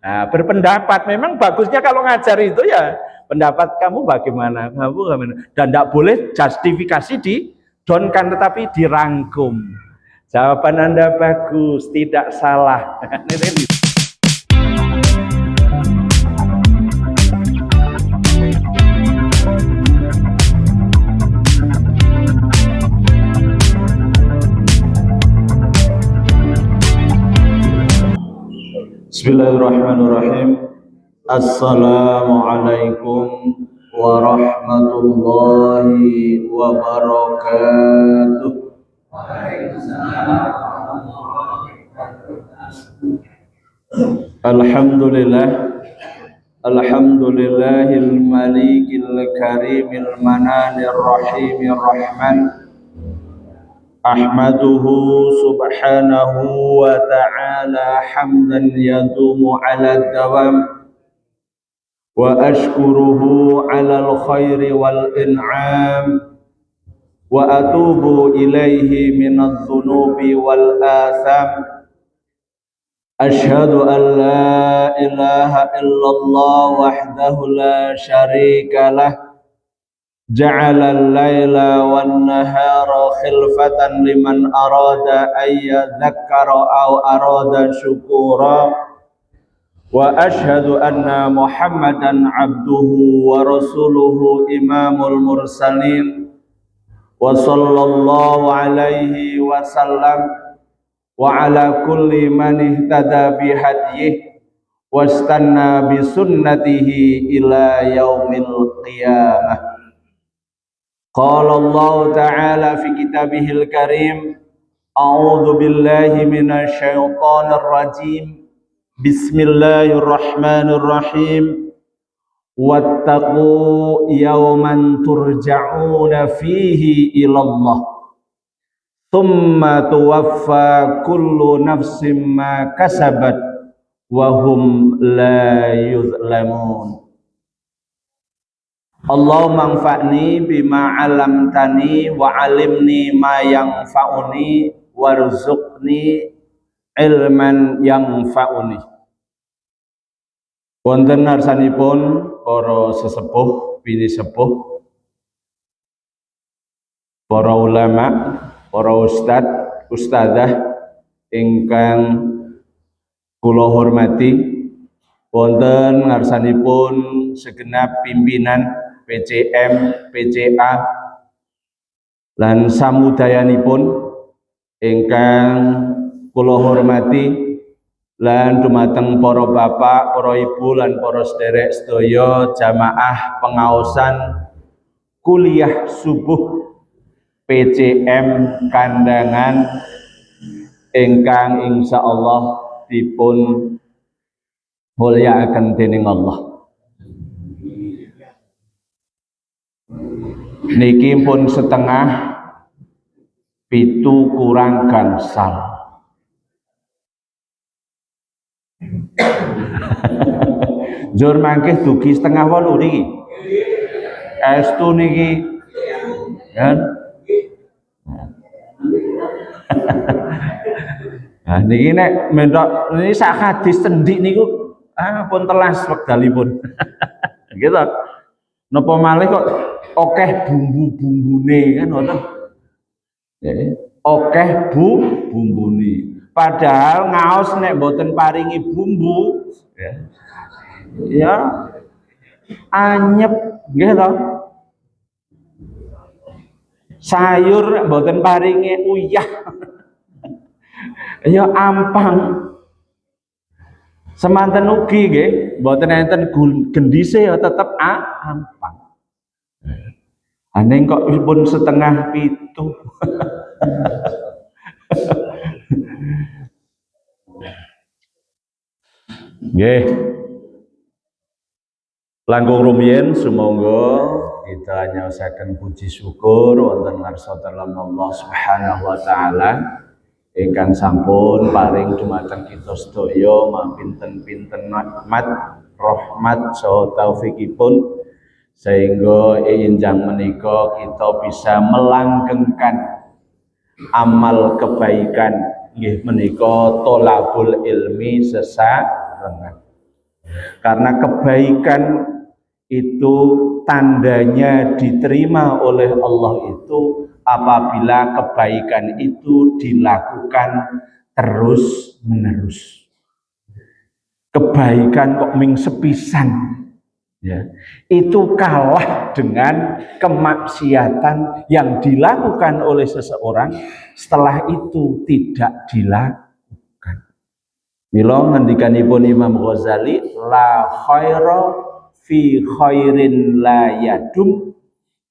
Nah, berpendapat memang bagusnya kalau ngajar itu ya pendapat kamu bagaimana, dan tidak boleh justifikasi di donkan tetapi dirangkum. Jawaban Anda bagus, tidak salah. Bismillahirrahmanirrahim. Assalamualaikum warahmatullahi wabarakatuh. Alhamdulillah. Alhamdulillahil malikil karimil mananir rahimir rahman. Ahmaduhu subhanahu wa ta'ala hamdan yadumu ala dawam wa ashkuruhu ala al-khairi wal in'am wa atubu ilaihi minadh dhunubi wal atham. Ashhadu an la ilaha illallah wahdahu la syarika lah ja'ala al-laila wan-nahara khilfatan liman arada ayyadhakkara aw arada syukura wa ashhadu anna Muhammadan abduhu wa rasuluhu imamul mursalin wa sallallahu alaihi wa sallam wa ala kulli man ihtada bihadyihi wastanna bisunnatihi ila yaumil qiyamah. Qala Allah Ta'ala fi kitabihil karim, a'udzu billahi minasy syaithanir rajim. Bismillahirrahmanirrahim. Wattaqu yawman turja'una fihi ilallah. Thumma tuwaffa kullu nafsin ma kasabat wa hum la yuzlamun. Allahumma anfa'ni bima 'allamtani wa 'allimni ma yanfa'uni warzuqni ilman yanfa'uni. Wonten ngarsanipun para sesepuh, bini sepuh, para ulama, para ustadzah ingkang kula hormati, wonten ngarsanipun segenap pimpinan PCM, PCA lan samudayanipun ingkang kula hormati, lan dumateng para bapak, para ibu lan para sederek sedaya jamaah pengaosan kuliah subuh PCM Kandangan ingkang insyaallah dipun mulyakaken dening Allah. Niki pun setengah 7 kurang gangsal. Jur mangke dugi setengah 8 niki. Estu niki kan. Nah niki nek mentok niki sak hadis cendik niku pun telas wekdalipun. Gitu. Napa malih kok akeh bumbu-bumbune kan ngoten. Akeh bumbune. Padahal ngaos nek mboten paringi bumbu ya anyep nggih to. Sayur mboten paringi uyah ya ampang. Semanten ugi nggih, mboten enten gendise ya tetep ampang. Aneh kok pun setengah 7. Nggih. Langkung rumiyin sumangga kita nyaosaken puji syukur wonten ngarsa dalem Allah Subhanahu wa taala ingkang sampun paring dumateng kita sedaya mapinten-pinten nikmat, rahmat saha taufikipun sehingga enjang menika kita bisa melanggengkan amal kebaikan nggih menika tholabul ilmi sesarengan. Karena kebaikan itu tandanya diterima oleh Allah itu apabila kebaikan itu dilakukan terus menerus. Kebaikan kok ming sepisan, ya, itu kalah dengan kemaksiatan yang dilakukan oleh seseorang setelah itu tidak dilakukan. Mila ngendikanipun Imam Ghazali, la khaira fi khairin la yadum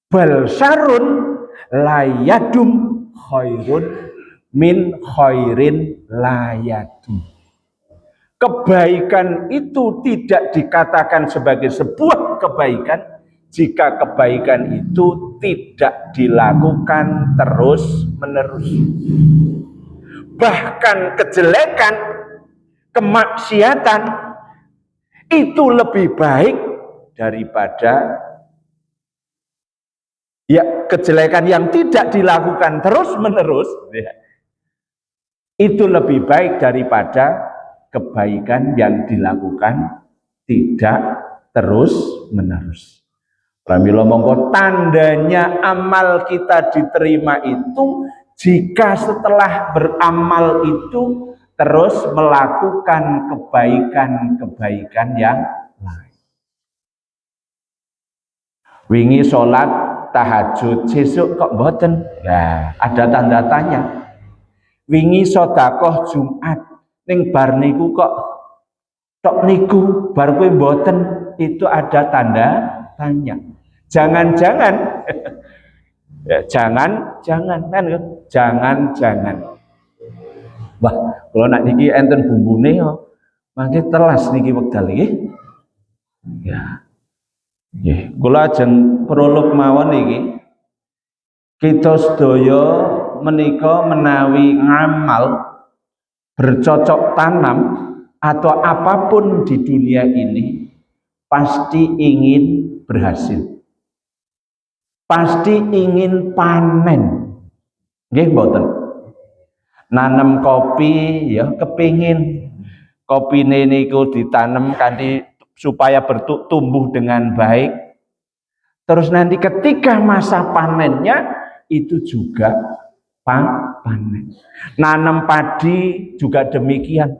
bal syarrun la yadum khairun min khairin la yadum. Kebaikan itu tidak dikatakan sebagai sebuah kebaikan jika kebaikan itu tidak dilakukan terus-menerus. Bahkan kejelekan, kemaksiatan itu lebih baik daripada ya kejelekan yang tidak dilakukan terus-menerus, ya, itu lebih baik daripada kebaikan yang dilakukan tidak terus-menerus. Pramila monggo tandanya amal kita diterima itu jika setelah beramal itu terus melakukan kebaikan-kebaikan yang lain. Wingi sholat tahajud sesuk kok mboten? Nah, ada tanda tanya. Wingi sedekah Jumat ning bar niku kok tok niku bar kowe mboten, itu ada tanda tanya. Jangan-jangan ya, jangan kan, jangan. Wah, kalau nak niki enten bumbune yo mangke telas niki wekdal nggih. Ya. Nggih, kula ajeng prolog mawon niki. Kita sedaya menika menawi ngamal bercocok tanam atau apapun di dunia ini pasti ingin berhasil, pasti ingin panen. Nggih mboten? Nanam kopi ya kepingin kopine niku ditanam kanthi supaya bertumbuh dengan baik. Terus nanti ketika masa panennya itu juga panen. Nanam padi juga demikian.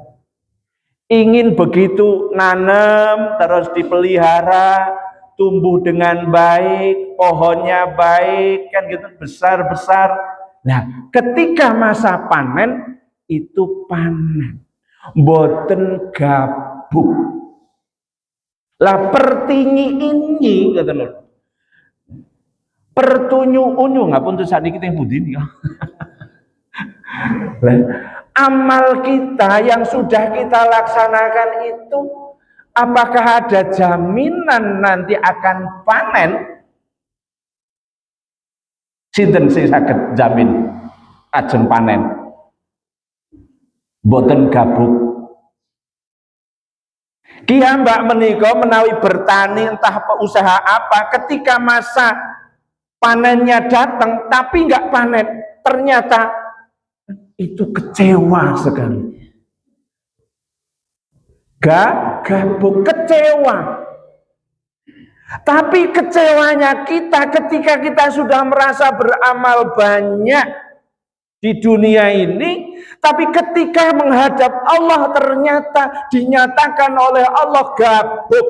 Ingin begitu nanam terus dipelihara, tumbuh dengan baik, pohonnya baik, kan gitu besar-besar. Nah, ketika masa panen itu panen. Boten gabuk. Lah pertinyi ini kata lho. Pertunyu-unyu ngapun tuh saat ini kita yang budini ya. Amal kita yang sudah kita laksanakan itu apakah ada jaminan nanti akan panen? Sinten sing saged jamin ajeng panen? Boten gabuk. Kia mbak menika menawi bertani entah apa usaha apa, ketika masa panennya datang tapi nggak panen, ternyata itu kecewa sekali. Gabuk, kecewa. Tapi kecewanya kita ketika kita sudah merasa beramal banyak di dunia ini, tapi ketika menghadap Allah ternyata dinyatakan oleh Allah gabuk.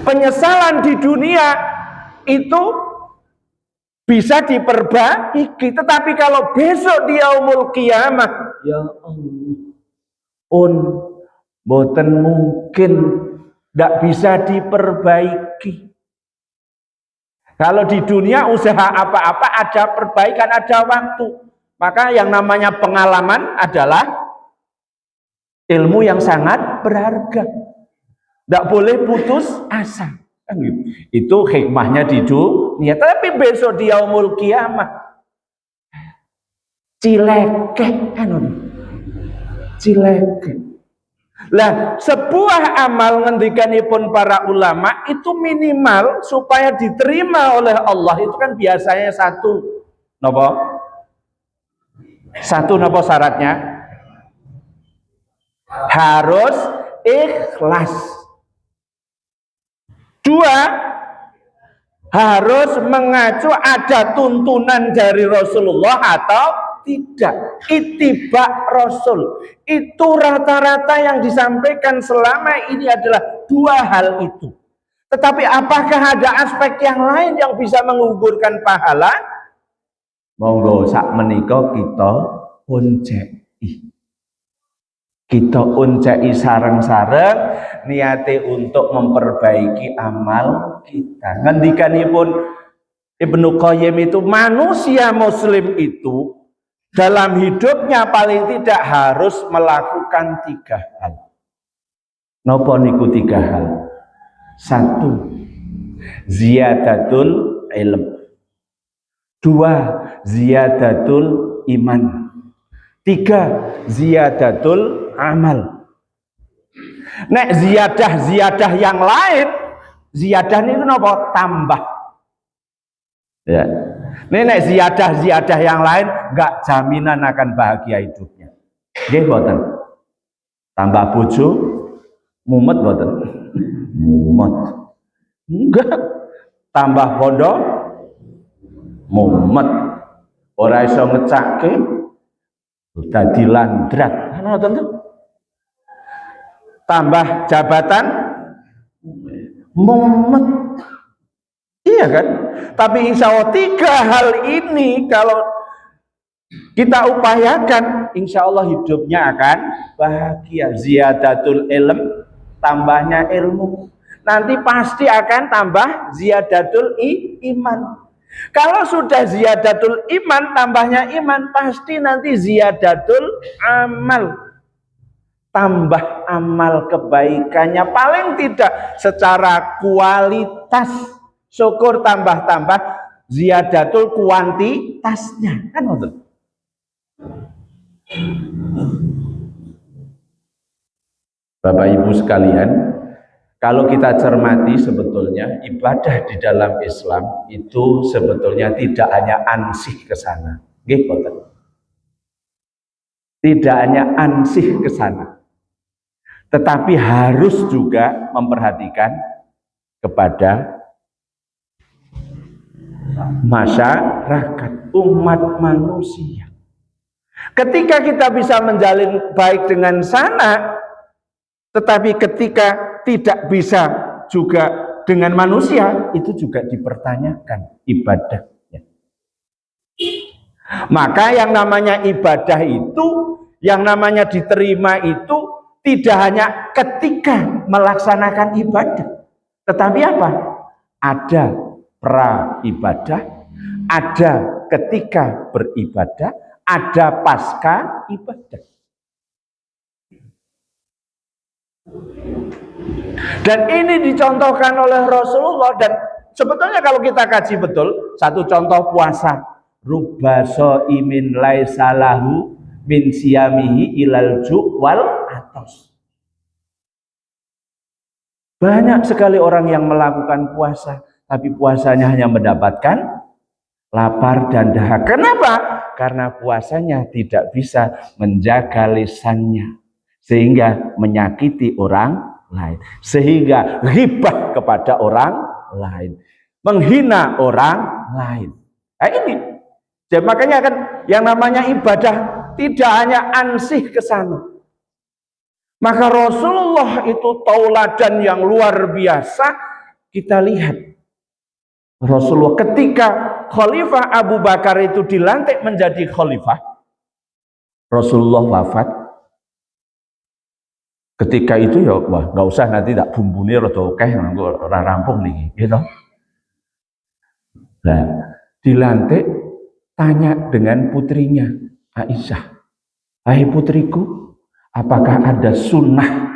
Penyesalan di dunia itu bisa diperbaiki, tetapi kalau besok di yaumul kiamah, ya Allah, boten mungkin, tidak bisa diperbaiki. Kalau di dunia usaha apa-apa ada perbaikan, ada waktu. Maka yang namanya pengalaman adalah ilmu yang sangat berharga. Tidak boleh putus asa. Itu hikmahnya di dunia. Tapi besok di yaumul kiamah cilekeh. Lah, sebuah amal ngendikanipun para ulama itu minimal supaya diterima oleh Allah itu kan biasanya satu. Napa? Satu napa syaratnya? Harus ikhlas. Dua, harus mengacu ada tuntunan dari Rasulullah atau tidak. Ittiba Rasul. Itu rata-rata yang disampaikan selama ini adalah dua hal itu. Tetapi apakah ada aspek yang lain yang bisa menggugurkan pahala? Monggo sak menika kita unceki. Kita unceki sareng-sareng niate untuk memperbaiki amal kita. Ngendikanipun Ibnu Qayyim itu, manusia muslim itu dalam hidupnya paling tidak harus melakukan 3 hal. Napa niku 3 hal? 1, ziyadatul ilm. 2, ziyadatul iman. 3, ziyadatul amal. Nek ziyadah yang lain, ziyadah ini napa? Tambah. Ya. Nek ziyadah yang lain enggak jaminan akan bahagia hidupnya. Nggih mboten. Tambah bojo mumet mboten? Mumet. Enggak. Tambah pondok mumet. Ora iso ngecake dadi landrat. Ngoten to. Tambah jabatan mumet. Iya kan? Tapi insya Allah 3 hal ini kalau kita upayakan, insya Allah hidupnya akan bahagia. Ziyadatul ilm, tambahnya ilmu. Nanti pasti akan tambah ziyadatul iman. Kalau sudah ziyadatul iman, tambahnya iman, pasti nanti ziyadatul amal. Tambah amal kebaikannya, paling tidak secara kualitas. Syukur tambah-tambah ziyadatul kuantitasnya. Kan betul? Bapak Ibu sekalian, kalau kita cermati sebetulnya ibadah di dalam Islam itu sebetulnya tidak hanya ansih ke sana. Nggih boten. Tidak hanya ansih ke sana. Tetapi harus juga memperhatikan kepada masyarakat, umat manusia. Ketika kita bisa menjalin baik dengan sana, tetapi ketika tidak bisa juga dengan manusia, itu juga dipertanyakan ibadahnya. Maka yang namanya ibadah itu, yang namanya diterima itu tidak hanya ketika melaksanakan ibadah, tetapi apa? Ada pra ibadah, ada ketika beribadah, ada pasca ibadah. Dan ini dicontohkan oleh Rasulullah, dan sebetulnya kalau kita kaji betul, satu contoh puasa, rubba shaimin laisa lahu min siyamihi ilal ju' wal atos. Banyak sekali orang yang melakukan puasa, tapi puasanya hanya mendapatkan lapar dan dahaga. Kenapa? Karena puasanya tidak bisa menjaga lisannya, sehingga menyakiti orang lain, sehingga ghibah kepada orang lain, menghina orang lain. Nah ini, jadi makanya kan yang namanya ibadah tidak hanya ansih ke sana. Maka Rasulullah itu tauladan yang luar biasa. Kita lihat Rasulullah ketika Khalifah Abu Bakar itu dilantik menjadi khalifah, Rasulullah wafat. Ketika itu ya wah nggak usah nanti tak bumbune rada akeh ora rampung nih, gitu. Nah, dilantik, tanya dengan putrinya Aisyah, "Hai putriku, apakah ada sunnah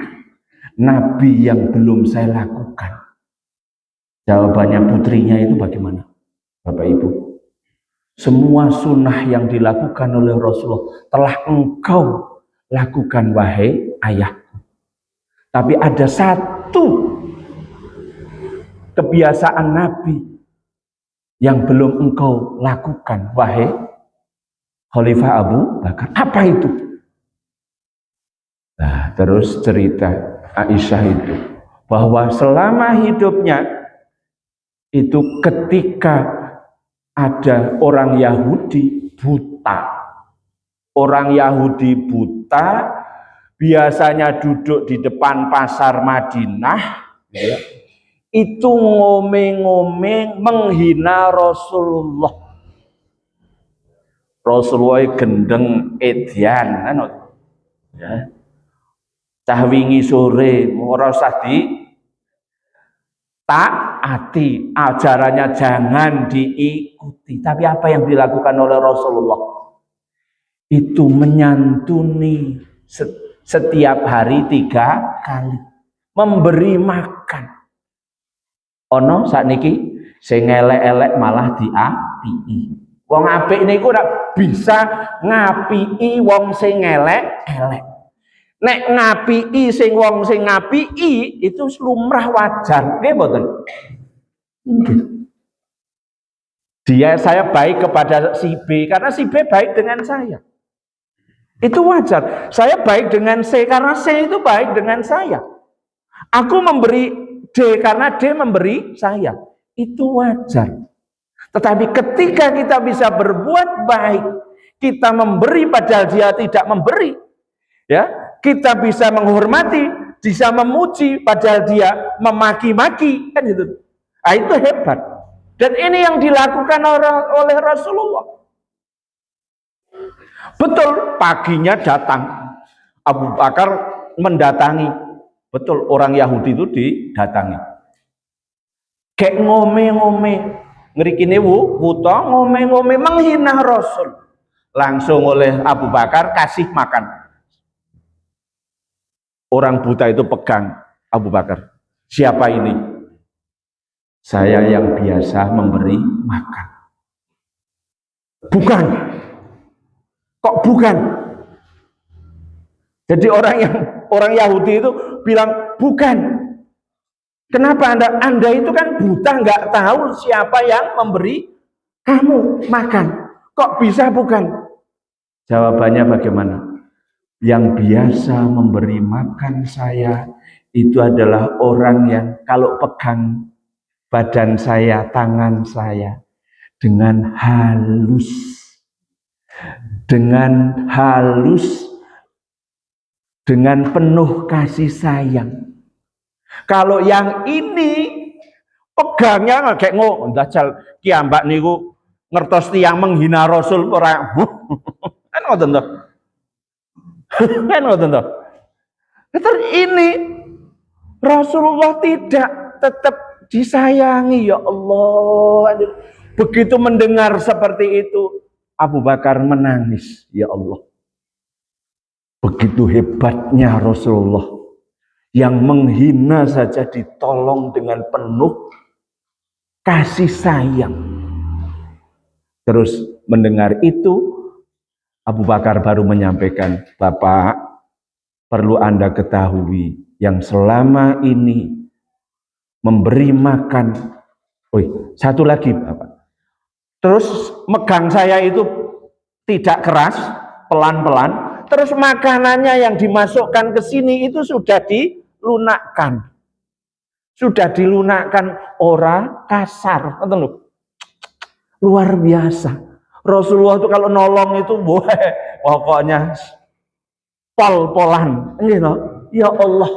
Nabi yang belum saya lakukan?" Jawabannya putrinya itu bagaimana? Bapak Ibu, semua sunnah yang dilakukan oleh Rasulullah telah engkau lakukan wahai ayahku. Tapi ada satu kebiasaan Nabi yang belum engkau lakukan wahai Khalifah Abu Bakar. Apa itu? Nah, terus cerita Aisyah itu bahwa selama hidupnya itu ketika ada orang Yahudi buta. Orang Yahudi buta biasanya duduk di depan pasar Madinah, ya, itu ngomeng-ngomeng menghina Rasulullah. Rasulullah gendeng edian, ya. Cah wingi sore ora usah taati, ajarannya jangan diikuti. Tapi apa yang dilakukan oleh Rasulullah? Itu menyantuni setiap hari 3 kali, memberi makan. Ono sakniki sing elek-elek malah diapii. Wong apik niku ora bisa ngapii wong sing elek-elek. Nek ngapii sing wong sing ngapii itu lumrah wajar, nggih mboten? Saya baik kepada si B karena si B baik dengan saya. Itu wajar. Saya baik dengan C karena C itu baik dengan saya. Aku memberi D karena D memberi saya. Itu wajar. Tetapi ketika kita bisa berbuat baik, kita memberi padahal dia tidak memberi, ya, kita bisa menghormati, bisa memuji padahal dia memaki-maki, kan gitu. Nah, itu hebat. Dan ini yang dilakukan oleh Rasulullah. Betul, paginya datang Abu Bakar mendatangi. Betul, orang Yahudi itu didatangi. Kayak ngome-ngome, ngerikine wuto ngome-ngome menghina Rasul. Langsung oleh Abu Bakar kasih makan. Orang buta itu pegang Abu Bakar. Siapa ini? Saya yang biasa memberi makan. Bukan. Kok bukan? Jadi orang Yahudi itu bilang bukan. Kenapa Anda itu kan buta, nggak tahu siapa yang memberi kamu makan. Kok bisa bukan? Jawabannya bagaimana? Yang biasa memberi makan saya itu adalah orang yang kalau pegang badan saya, tangan saya dengan halus, dengan penuh kasih sayang. Kalau yang ini pegangnya kayak ndajal kiambak niku ngertos tiyang menghina Rasul ora. Kan ngoten to. Kan ngoten to. Terus ini Rasulullah tidak tetap disayangi, ya Allah. Begitu mendengar seperti itu, Abu Bakar menangis, ya Allah. Begitu hebatnya Rasulullah yang menghina saja ditolong dengan penuh kasih sayang. Terus mendengar itu, Abu Bakar baru menyampaikan, Bapak, perlu Anda ketahui yang selama ini memberi makan. Satu lagi, Bapak. Terus megang saya itu tidak keras, pelan-pelan. Terus makanannya yang dimasukkan ke sini itu sudah dilunakkan. Sudah dilunakkan, ora kasar. Luar biasa. Rasulullah itu kalau nolong itu pokoknya pol-polan. Ya Allah.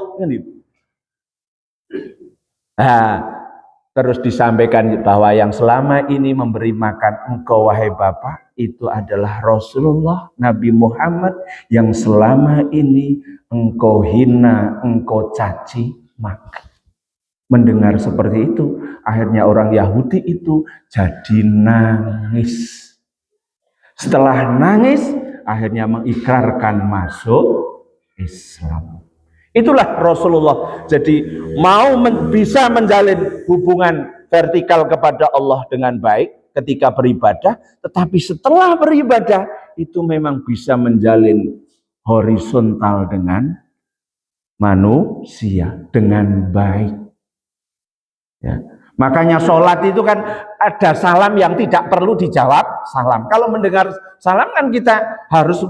Nah, terus disampaikan bahwa yang selama ini memberi makan engkau wahai Bapak itu adalah Rasulullah Nabi Muhammad yang selama ini engkau hina, engkau caci maki. Mendengar seperti itu, akhirnya orang Yahudi itu jadi nangis. Setelah nangis, akhirnya mengikrarkan masuk Islam. Itulah Rasulullah. Jadi mau bisa menjalin hubungan vertikal kepada Allah dengan baik ketika beribadah, tetapi setelah beribadah itu memang bisa menjalin horizontal dengan manusia dengan baik. Ya. Makanya sholat itu kan ada salam yang tidak perlu dijawab salam. Kalau mendengar salam kan kita harus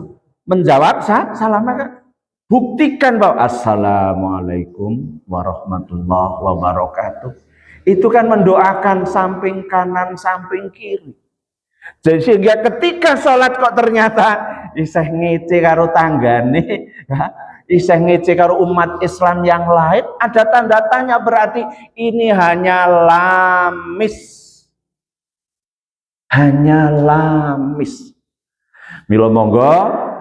menjawab salam. Maka Buktikan bahwa assalamualaikum warahmatullahi wabarakatuh. Itu kan mendoakan samping kanan, samping kiri. Jadi sehingga ketika sholat kok ternyata isih ngece karo tanggane, ya, isih ngece karo umat Islam yang lain, ada tanda tanya, berarti ini hanya lamis. Hanya lamis. Milo monggo,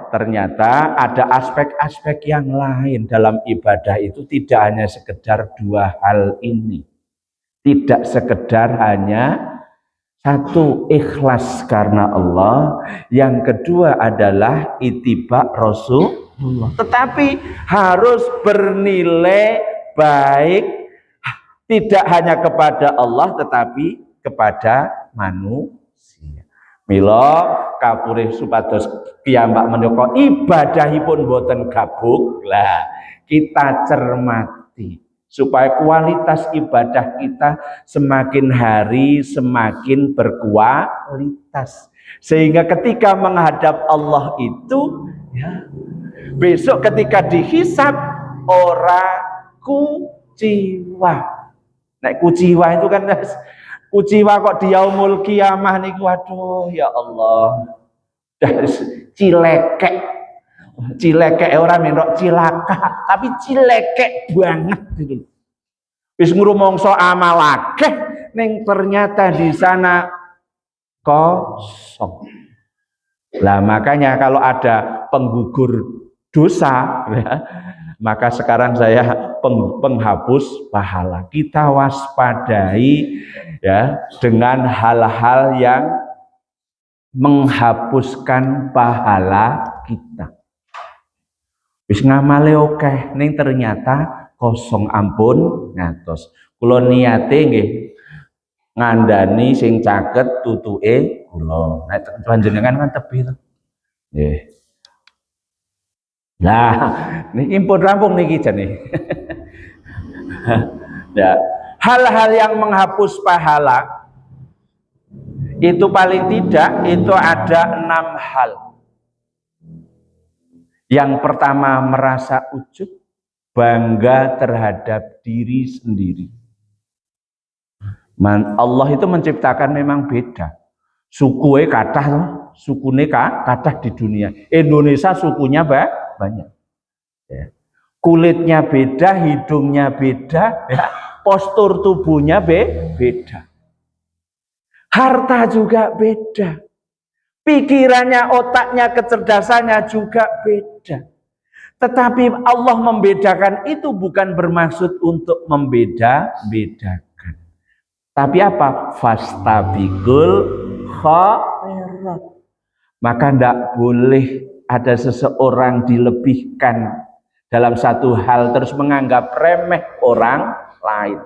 ternyata ada aspek-aspek yang lain dalam ibadah itu, tidak hanya sekedar dua hal ini. Tidak sekedar hanya satu, ikhlas karena Allah. Yang kedua adalah ittiba Rasulullah. Tetapi harus bernilai baik, tidak hanya kepada Allah tetapi kepada manusia. Mila kapurih supados piyambak menika ibadahipun boten gabuk. Lah, kita cermati supaya kualitas ibadah kita semakin hari semakin berkualitas, sehingga ketika menghadap Allah itu, ya, besok ketika dihisab ora kuciwa. Nek kuciwa itu kan kuciwa kok di yaumul kiamah niku, waduh ya Allah, cilekek. Cilekek orang menrok cilaka, tapi cilekek banget gitu. Wis ngrumangsa amal akeh ning ternyata di sana kosong. Lah makanya kalau ada penggugur dosa, ya, maka sekarang saya penghapus pahala. Kita waspadai, ya, dengan hal-hal yang menghapuskan pahala kita. Wis ngamale akeh ning ternyata kosong, ampun ngatos. Kula niate nggih ngandani sing caket tutuke kula. Nek panjenengan kan tebi to. Nggih. Nah, niki pun rampung niki jane. Ya, hal-hal yang menghapus pahala itu paling tidak itu ada 6 hal. Yang pertama, merasa ujub, bangga terhadap diri sendiri. Allah itu menciptakan memang beda. Sukunya kathah loh, sukune kathah di dunia. Indonesia sukunya banyak. Ya. Kulitnya beda, hidungnya beda, ya. Postur tubuhnya beda. Harta juga beda. Pikirannya, otaknya, kecerdasannya juga beda. Tetapi Allah membedakan itu bukan bermaksud untuk membeda-bedakan. Tapi apa? Fastabiqul khairat. Maka tidak boleh ada seseorang dilebihkan dalam satu hal terus menganggap remeh orang lain.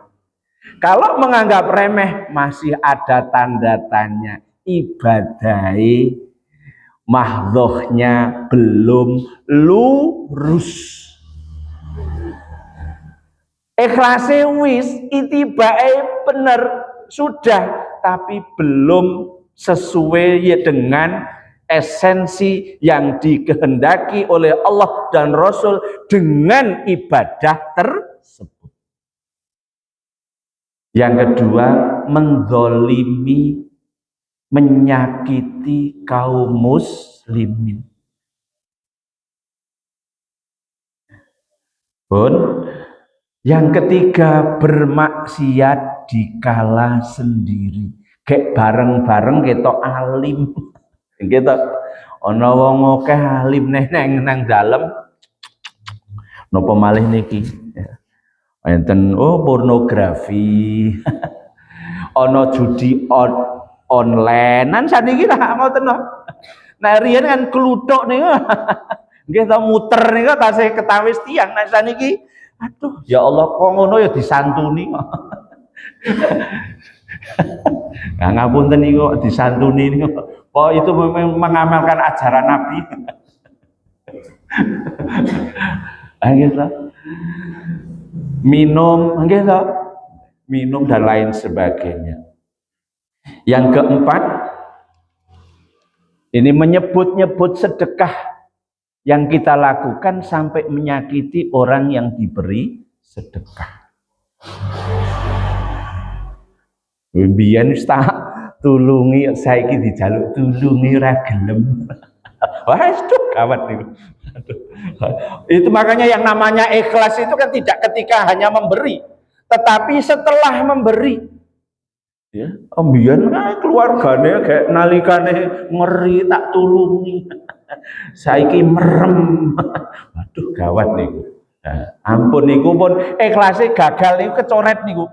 Kalau menganggap remeh masih ada tanda tanya. Ibadai mahdhohnya belum lurus. Ikhlase wis, itibae bener sudah, tapi belum sesuai dengan esensi yang dikehendaki oleh Allah dan Rasul dengan ibadah tersebut. Yang kedua, menzolimi, menyakiti kaum muslimin. Pun yang ketiga, bermaksiat dikala sendiri. Kayak bareng-bareng ketok alim. Gitu. Ana wong akeh alim nang dalem. Napa malih niki? Enten pornografi. Ana judi online. Nan saniki lah ngoten lho. Nek riyen kan kluthuk niku. Nggih ta muter niku tasih ketawis tiyang. Nek saniki aduh ya Allah kok ngono ya disantuni kok. Nah, ngapunten niku disantuni niku. Oh itu mengamalkan ajaran Nabi. Gitu. Minum, gitu. Minum dan lain sebagainya. Yang keempat, ini menyebut-nyebut sedekah yang kita lakukan sampai menyakiti orang yang diberi sedekah. Biyen wis tak tulungi, saiki dijaluk tulungi ora gelem. Wah, itu gawat niku. Itu makanya yang namanya ikhlas itu kan tidak ketika hanya memberi, tetapi setelah memberi. Ya, ambian keluargane kayak nalikane ngeri tak tulungi. Saiki merem. Waduh gawat niku. Nah, ampun niku pun ikhlase gagal niku kecoret niku.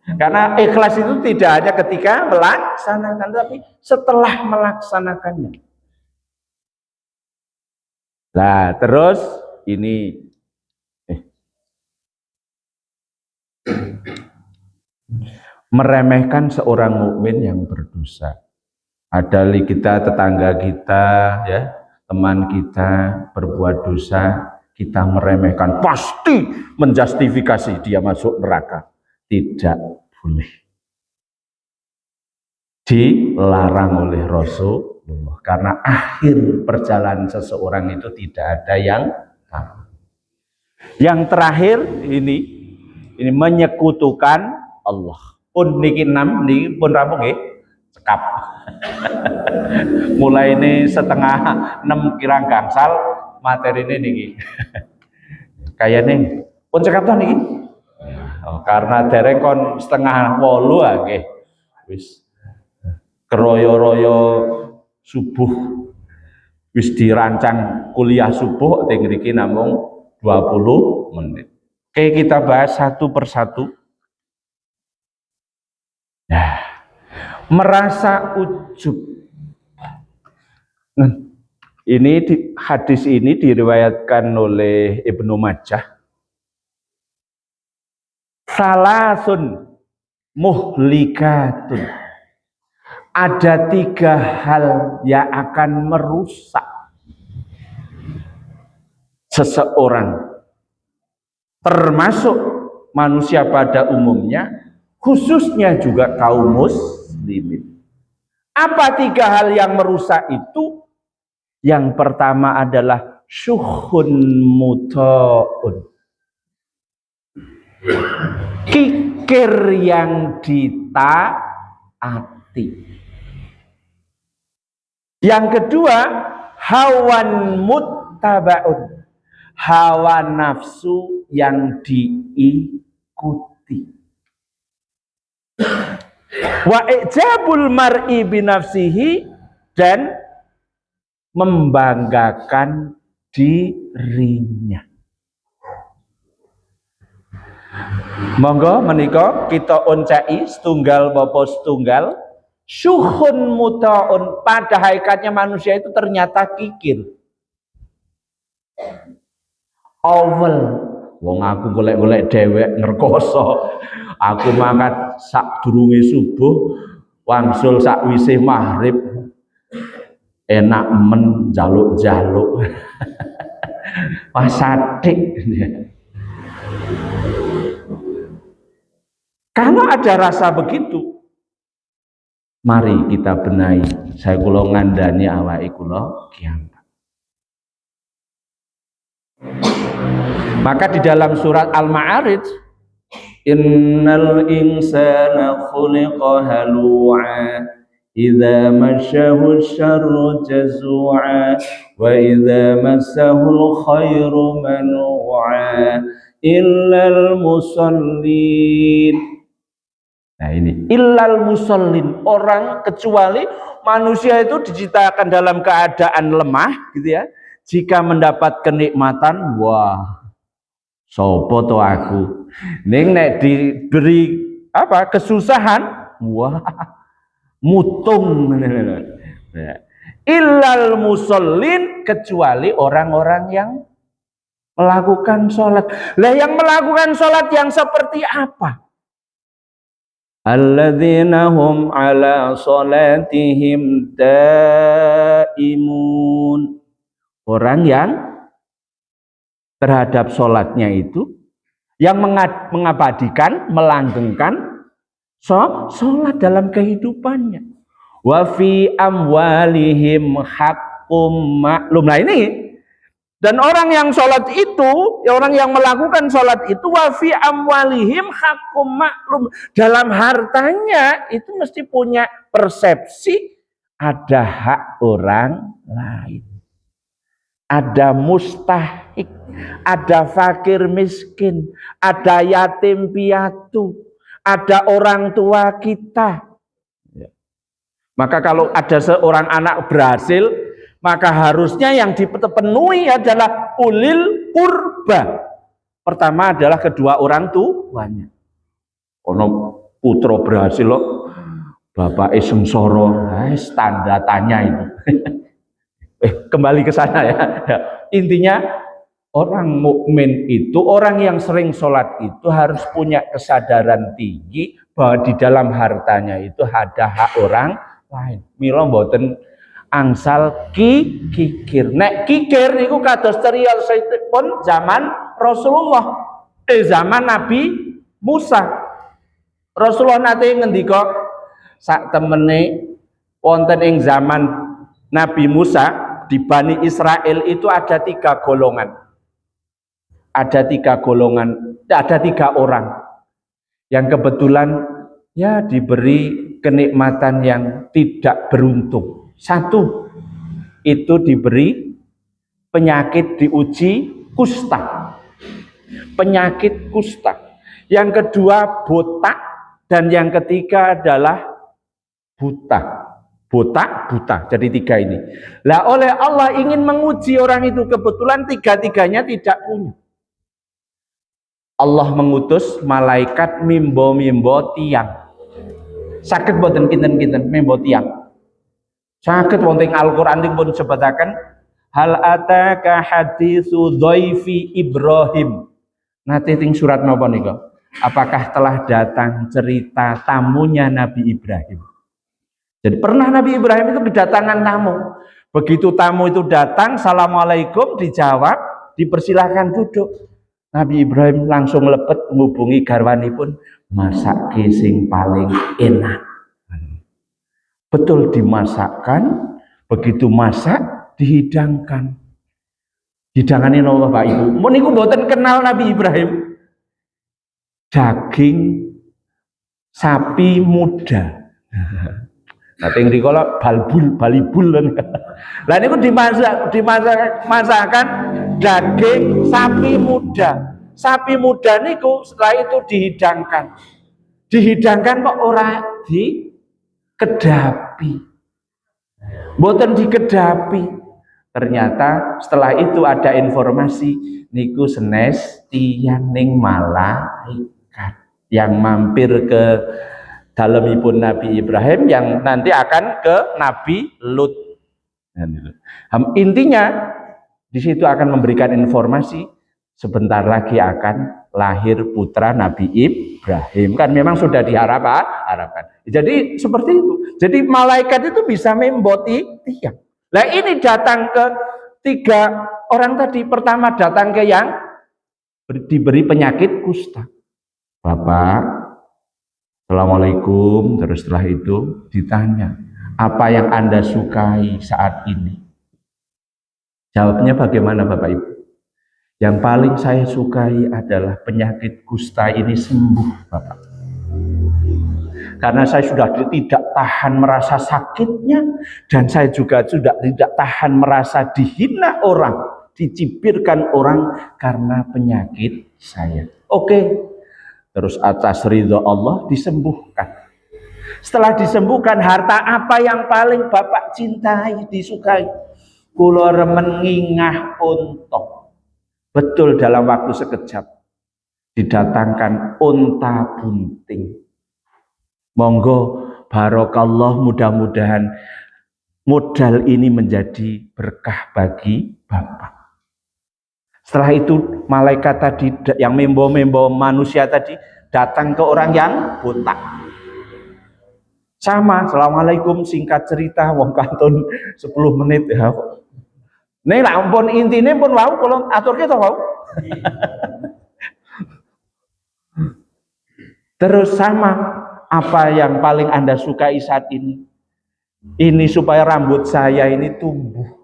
Karena ikhlas itu tidak hanya ketika melaksanakan, tapi setelah melaksanakannya. Nah, terus ini meremehkan seorang mukmin yang berdosa. Ada kita, tetangga kita, ya, teman kita berbuat dosa, kita meremehkan, pasti menjustifikasi dia masuk neraka. Tidak boleh. Dilarang oleh Rasulullah, karena akhir perjalanan seseorang itu tidak ada yang tahu. Yang terakhir ini menyekutukan Allah. Pun niki 6 niki pun rampung nggih. Cekap. Mulai ini setengah 6 kirang gangsal materi ini niki. Kayaknya pun cekap toh niki. Oh, karena dereng kon setengah 8 nggih. Wis keroyo-royo subuh wis dirancang kuliah subuh teng mriki namung 20 menit. Oke, kita bahas satu persatu. Nah, merasa ujub. Nah, hadis ini diriwayatkan oleh Ibnu Majah. Salasun muhlikatun. Ada 3 hal yang akan merusak seseorang, termasuk manusia pada umumnya, khususnya juga kaum muslimin. Apa 3 hal yang merusak itu? Yang pertama adalah syuhun muta'un, kikir yang ditaati. Yang kedua, hawan muttabaun, hawa nafsu yang diikuti. Wa ijabul mar'i binafsihi, dan membanggakan dirinya. Monggo menika kita oncai setunggal bapa setunggal. Syuhun muta'un, pada hakikatnya manusia itu ternyata kikir. Awal, wong aku golek-golek dhewek ngerkoso. Aku mangkat sak durunge subuh, wangsul sakwise maghrib. Enak men jaluk-jaluk. Wah sadik. Kalau ada rasa begitu, mari kita benahi. Saya kula ngandani awake kula kiamat. Maka di dalam surat Al-Ma'arij, innal insana khuliqa halu'a idza massahu syarru jazua wa idza massahu khairu manu'a illal musallin. Nah ini illal musallin, orang kecuali manusia itu diciptakan dalam keadaan lemah gitu ya. Jika mendapat kenikmatan, wah sopo to aku. Ning nek diberi apa kesusahan, wah mutung. Illal musallin, kecuali orang-orang yang melakukan sholat. Lah yang melakukan sholat yang seperti apa? Alladzina hum ala sholatihim daimun. Orang yang terhadap sholatnya itu yang mengabadikan, melanggengkan sholat dalam kehidupannya. Wa fi amwalihim haq, haqqum ma'lum. Nah ini, dan orang yang sholat itu, orang yang melakukan sholat itu wa fi amwalihim haqqum ma'lum, dalam hartanya itu mesti punya persepsi ada hak orang lain, ada mustahik, ada fakir miskin, ada yatim piatu, ada orang tua kita. Maka kalau ada seorang anak berhasil, maka harusnya yang dipenuhi adalah ulil qurba. Pertama adalah kedua orang tuanya. Ono putra berhasil loh, bapak sengsara, tanda tanya itu. Kembali ke sana ya. Intinya orang mukmin itu, orang yang sering sholat itu harus punya kesadaran tinggi bahwa di dalam hartanya itu ada hak orang lain. Mila mboten angsal kikir. Nek kikir niku kados ceriyosipun zaman Rasulullah, zaman Nabi Musa. Rasulullah nate ngendika sak temene wonten ing zaman Nabi Musa di Bani Israel itu ada 3 golongan. Ada 3 golongan, ada 3 orang yang kebetulan ya diberi kenikmatan yang tidak beruntung. Satu, itu diberi penyakit, diuji kusta. Penyakit kusta. Yang kedua botak, dan yang ketiga adalah buta. Botak, buta. Jadi 3 ini. Lah oleh Allah ingin menguji orang itu, kebetulan 3-tiganya tidak punya. Allah mengutus malaikat mimbo-mimbo tiang. Sakit boten kinten-kinten mimbo tiang. Sakit wonten Al-Qur'an pun sebataken hal ataka haditsu dhaifi Ibrahim. Nanti ting surat napa nika? Apakah telah datang cerita tamunya Nabi Ibrahim? Jadi pernah Nabi Ibrahim itu kedatangan tamu. Begitu tamu itu datang, assalamualaikum, dijawab, dipersilahkan duduk. Nabi Ibrahim langsung lepet menghubungi garwanipun, masak sing paling enak. Betul dimasakkan, begitu masak dihidangkan. Hidangannya napa Pak Ibu? Mun niku mboten kenal Nabi Ibrahim. Daging sapi muda. Nah, ting rikala balibul. Lah niku dimasakan daging sapi muda. Sapi muda niku setelah itu dihidangkan. Dihidangkan kok ora dikedapi. Mboten dikedapi. Ternyata setelah itu ada informasi niku senes tiyang ning malaikat yang mampir ke dalemipun Nabi Ibrahim yang nanti akan ke Nabi Lut. Intinya di situ akan memberikan informasi sebentar lagi akan lahir putra Nabi Ibrahim. Kan memang sudah diharapkan. Jadi seperti itu. Jadi malaikat itu bisa memboti tiang. Nah ini datang ke 3 orang tadi. Pertama datang ke yang diberi penyakit kusta. Bapak, assalamualaikum. Terus setelah itu ditanya, apa yang Anda sukai saat ini? Jawabnya bagaimana Bapak Ibu? Yang paling saya sukai adalah penyakit kusta ini sembuh Bapak. Karena saya sudah tidak tahan merasa sakitnya, dan saya juga sudah tidak tahan merasa dihina orang, dicibirkan orang karena penyakit saya. Oke. Terus atas ridho Allah disembuhkan. Setelah disembuhkan, harta apa yang paling Bapak cintai, disukai? Kula remen ngingah unta. Betul, dalam waktu sekejap didatangkan unta bunting. Monggo barokallah, mudah-mudahan modal ini menjadi berkah bagi Bapak. Setelah itu malaikat tadi yang membawa manusia tadi datang ke orang yang botak. Sama, assalamualaikum, singkat cerita wong kantun 10 menit ya. Nih lah ampun intine pun wau kalau aturke to wau. Terus sama, apa yang paling Anda sukai saat ini? Ini supaya rambut saya ini tumbuh.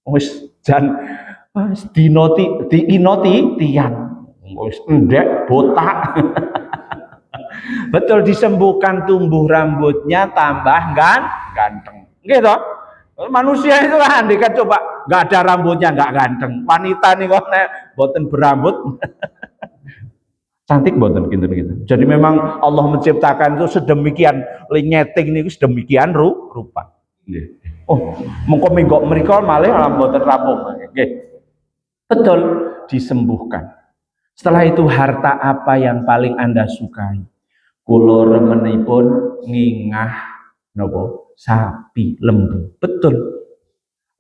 Wis jan dinoti diinoti tiang. Wis endek botak. Betul, disembuhkan tumbuh rambutnya, tambah ganteng. Gitu. Manusia itu lah andai kan coba nggak ada rambutnya nggak ganteng. Wanita nih kok boten berambut cantik boten gitu. Jadi memang Allah menciptakan itu sedemikian nyeting niku sedemikian rupa. Oh, mengko mriko malih alam boten rampung. Nggih. Betul, disembuhkan. Setelah itu harta apa yang paling Anda sukai? Kula remenipun ngingah nopo? Sapi, lembu. Betul.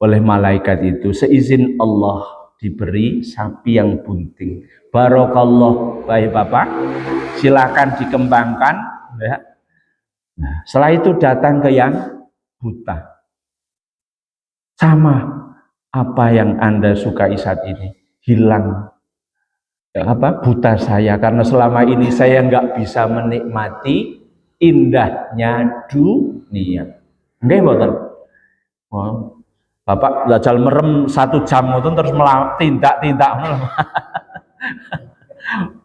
Oleh malaikat itu seizin Allah diberi sapi yang bunting. Barokallah, baik Bapak. Silakan dikembangkan ya. Nah, setelah itu datang ke yang buta. Sama apa yang Anda sukai saat ini hilang buta saya, karena selama ini saya nggak bisa menikmati indahnya dunia. Nggih mboten. Oh, Bapak belajar merem 1 jam itu terus tindak.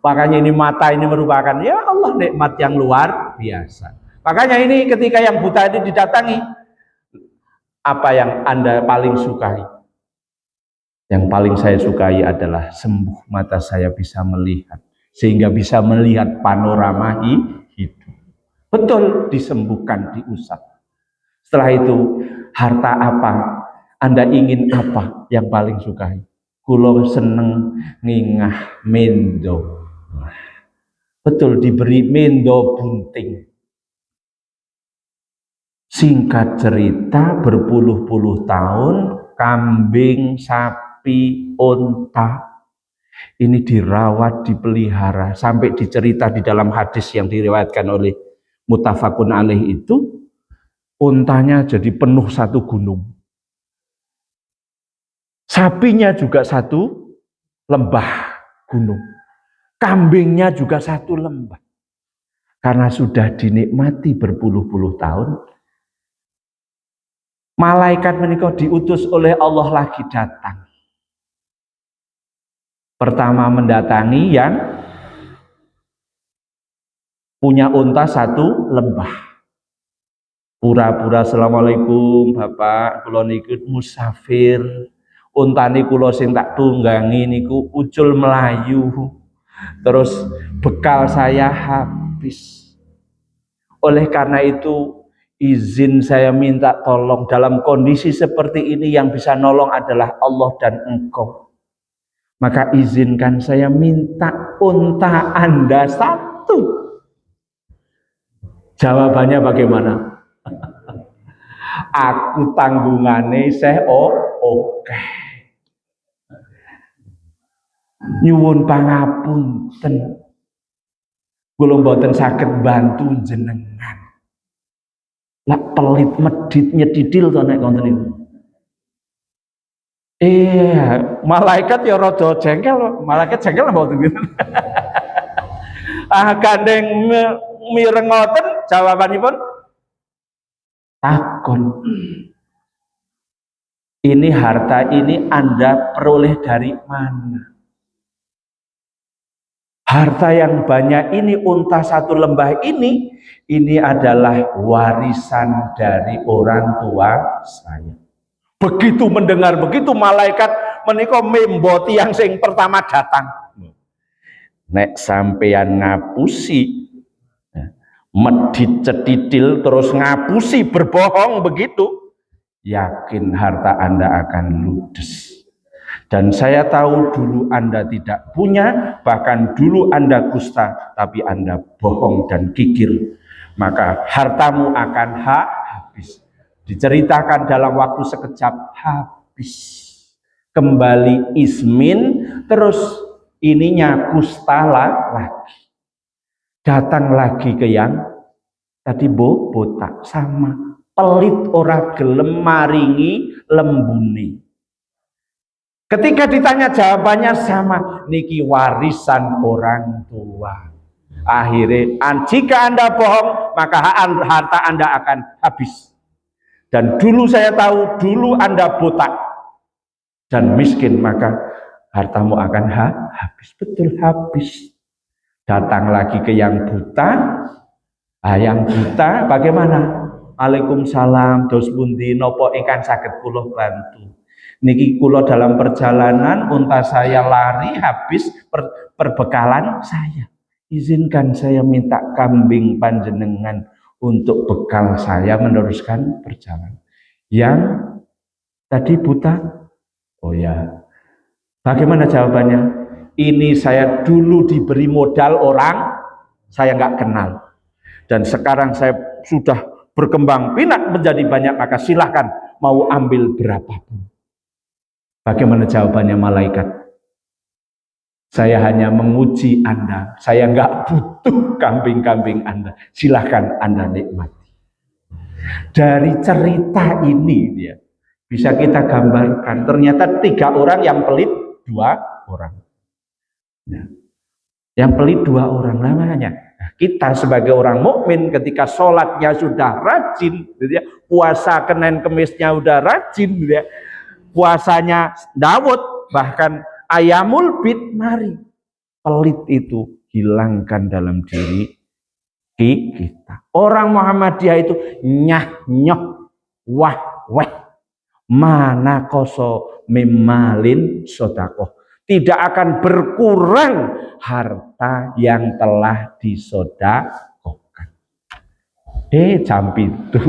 Makanya ini mata ini merupakan ya Allah nikmat yang luar biasa. Makanya ini ketika yang buta ini didatangi, apa yang Anda paling sukai? Yang paling saya sukai adalah sembuh mata saya bisa melihat, sehingga bisa melihat panorama hidup. Betul, disembuhkan, diusap. Setelah itu, harta apa? Anda ingin apa yang paling sukai? Kulo seneng ngingah mendo. Betul, diberi mendo bunting. Singkat cerita, berpuluh-puluh tahun, kambing, sapi, unta ini dirawat, dipelihara, sampai dicerita di dalam hadis yang diriwayatkan oleh muttafaqun alaih itu, untanya jadi penuh satu gunung, sapinya juga satu lembah gunung, kambingnya juga satu lembah. Karena sudah dinikmati berpuluh-puluh tahun, malaikat menika diutus oleh Allah lagi datang. Pertama mendatangi yang punya unta satu lembah. Pura-pura assalamualaikum Bapak, kula niku musafir. Untane kula sing tak tunggangi niku ucul melayu. Terus bekal saya habis. Oleh karena itu izin saya minta tolong, dalam kondisi seperti ini yang bisa nolong adalah Allah dan engkau. Maka izinkan saya minta unta Anda satu. Jawabannya bagaimana? Aku tanggungane oke. Nyuwun pangapunten. Kula mboten saged bantu jenengan. Lah pelit medit nyedidil to nek konten niku. Malaikat ya rada jengkel, malaikat jengkel mboten gitu. Gandeng mireng ngoten jawabanipun takon. Ini harta ini Anda peroleh dari mana? Harta yang banyak ini, unta satu lembah ini adalah warisan dari orang tua saya. Begitu mendengar begitu, malaikat menika memboti yang sing pertama datang. Nek sampeyan ngapusi, medit cetidil terus ngapusi berbohong begitu, yakin harta Anda akan ludes. Dan saya tahu dulu Anda tidak punya, bahkan dulu Anda kusta, tapi Anda bohong dan kikir. Maka hartamu akan habis. Diceritakan dalam waktu sekejap habis. Kembali ismin, terus ininya kusta lagi. Datang lagi ke yang tadi botak, sama. Pelit ora gelem maringi lembuni. Ketika ditanya jawabannya sama, niki warisan orang tua. Akhirnya jika Anda bohong, maka harta Anda akan habis. Dan dulu saya tahu, dulu Anda botak. dan miskin, maka hartamu akan habis. Betul, habis. Datang lagi ke yang buta. Yang buta bagaimana? Waalaikumsalam, dos pundi nopo ingkang saged kula bantu. Niki kula dalam perjalanan unta saya lari habis perbekalan saya. Izinkan saya minta kambing panjenengan untuk bekal saya meneruskan perjalanan. Yang tadi buta, oh ya, bagaimana jawabannya? Ini saya dulu diberi modal orang saya nggak kenal, dan sekarang saya sudah berkembang pinak menjadi banyak, maka silahkan mau ambil berapapun. Bagaimana jawabannya malaikat? Saya hanya menguji Anda, saya nggak butuh kambing-kambing Anda, silahkan Anda nikmati. Dari cerita ini ya, bisa kita gambarkan, ternyata 3 orang yang pelit 2 orang. Ya. Yang pelit 2 orang namanya. Kita sebagai orang mukmin ketika sholatnya sudah rajin, gitu ya, puasa Senin Kemisnya udah rajin, gitu ya, puasanya Daud, bahkan ayamul bid, mari pelit itu hilangkan dalam diri kita. Orang Muhammadiyah itu nyah nyoh wah weh mana koso mimalin sodakoh, tidak akan berkurang harta yang telah disodakohkan. Jam itu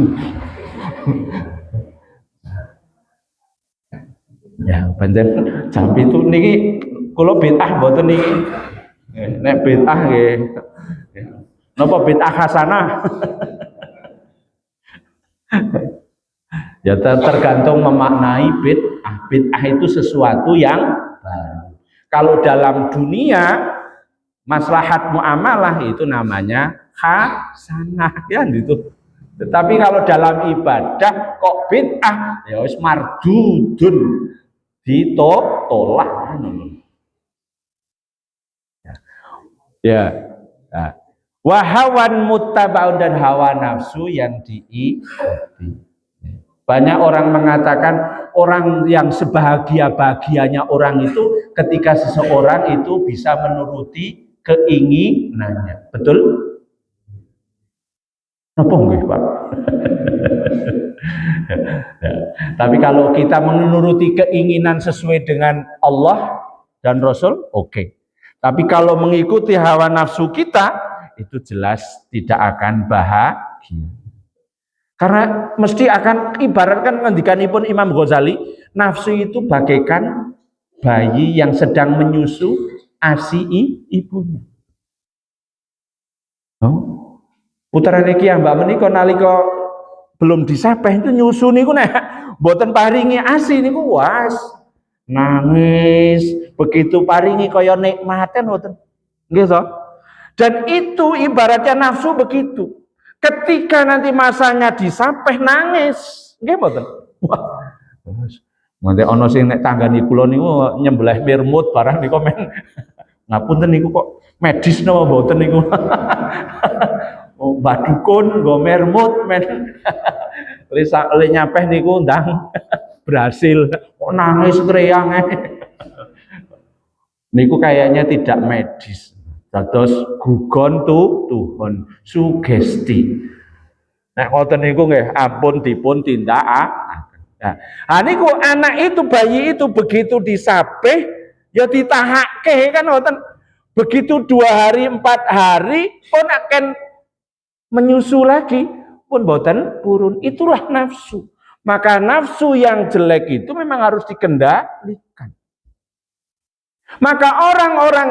ya pancen jam itu niki kula bid'ah mboten niki. Nek bid'ah nggih. Napa bid'ah hasanah? Ya tergantung memaknai bid'ah. Bid'ah itu sesuatu yang baru. Kalau dalam dunia maslahat muamalah itu namanya hasanah ya gitu. Tetapi kalau dalam ibadah kok bid'ah, ya wis mardudun, ditolak. Ya. Nah. Wahawan muttabaun, dan hawa nafsu yang diikuti. Banyak orang mengatakan orang yang sebahagia-bahagianya orang itu ketika seseorang itu bisa menuruti keinginannya. Betul? Apa nggih, Pak? Tapi kalau kita menuruti keinginan sesuai dengan Allah dan Rasul, oke. Tapi kalau mengikuti hawa nafsu kita, itu jelas tidak akan bahagia. Karena mesti akan ibaratkan ngendikanipun Imam Ghazali, nafsu itu bagaikan bayi yang sedang menyusu ASI ibunya. Oh, putrane ki Mbak menika nalika belum disapeh itu nyusu niku nek mboten paringi ASI niku was nangis, begitu paringi kaya nikmaten mboten. Nggih to? Dan itu ibaratnya nafsu begitu. Ketika nanti masanya disapeh nangis, nggih mboten? Wah. Nanti ana sing nek tanggani kula niku nyembelih mirmut barang niku men. Ngapunten niku kok medis napa mboten niku. Oh, Mbak Dukun nggo mirmut men. Le nyapeh niku ndang berhasil. Kok nangis kreyang niku kayaknya tidak medis. Dados gugon tuhon sugesti. Nek ngoten niku nggih ampun dipun tindakaken. Nah, niku anak itu, bayi itu begitu disapeh ya ditahake kan ngoten. Begitu 2 hari 4 hari pun akan menyusu lagi pun boten purun. Itulah nafsu. Maka nafsu yang jelek itu memang harus dikendalikan. Maka orang-orang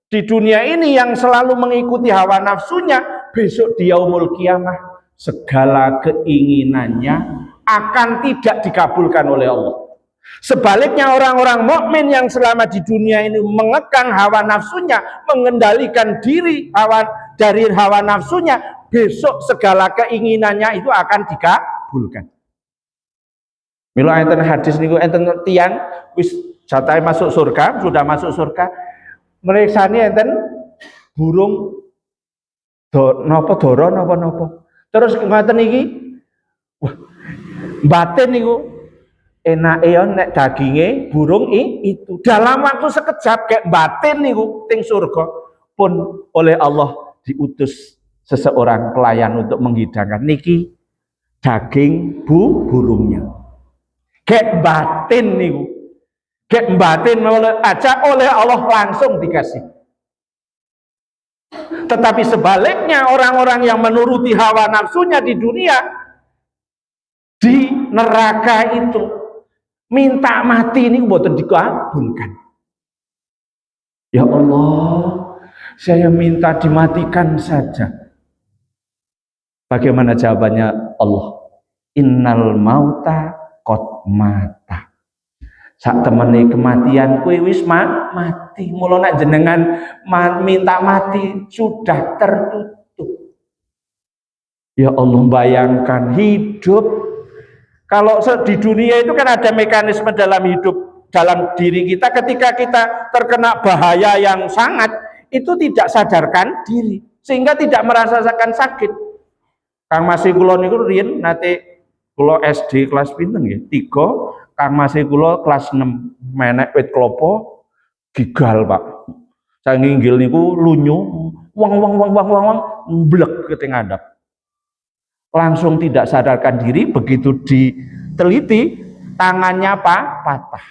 di dunia ini yang selalu mengikuti hawa nafsunya, besok di yaumul kiamah segala keinginannya akan tidak dikabulkan oleh Allah. Sebaliknya orang-orang mukmin yang selama di dunia ini mengekang hawa nafsunya, mengendalikan diri dari hawa nafsunya, besok segala keinginannya itu akan dikabulkan. Mila enten hadis niku enten tiyang wis jatahe masuk surga, sudah masuk surga. Meriksani enten burung napa dara napa. Terus ngoten iki. Wah, batin niku enake ya nek daginge burung itu dalam waktu sekejap kayak batin niku ting surga pun oleh Allah diutus seseorang pelayan untuk menghidangkan niki daging burungnya kayak batin niku kayak batin aja oleh Allah langsung dikasih. Tetapi sebaliknya orang-orang yang menuruti hawa nafsunya di dunia di neraka itu minta mati ini mboten dikabulkan. Ya Allah, saya minta dimatikan saja. Bagaimana jawabannya Allah? Innal mauta qad mata. Sak temene kematian kuwi wis mati. Mula nek jenengan minta mati sudah tertutup. Ya Allah, bayangkan hidup. Kalau di dunia itu kan ada mekanisme dalam hidup, dalam diri kita ketika kita terkena bahaya yang sangat, itu tidak sadarkan diri, sehingga tidak merasakan sakit. Kang Masih kula niku riyen nate kula SD kelas pinten nggih? 3, Kang Masih kula kelas 6 menek wit klopo gigal, Pak. Saya nginggil niku lunyu, wang mblek keting andap. Langsung tidak sadarkan diri, begitu diteliti tangannya patah.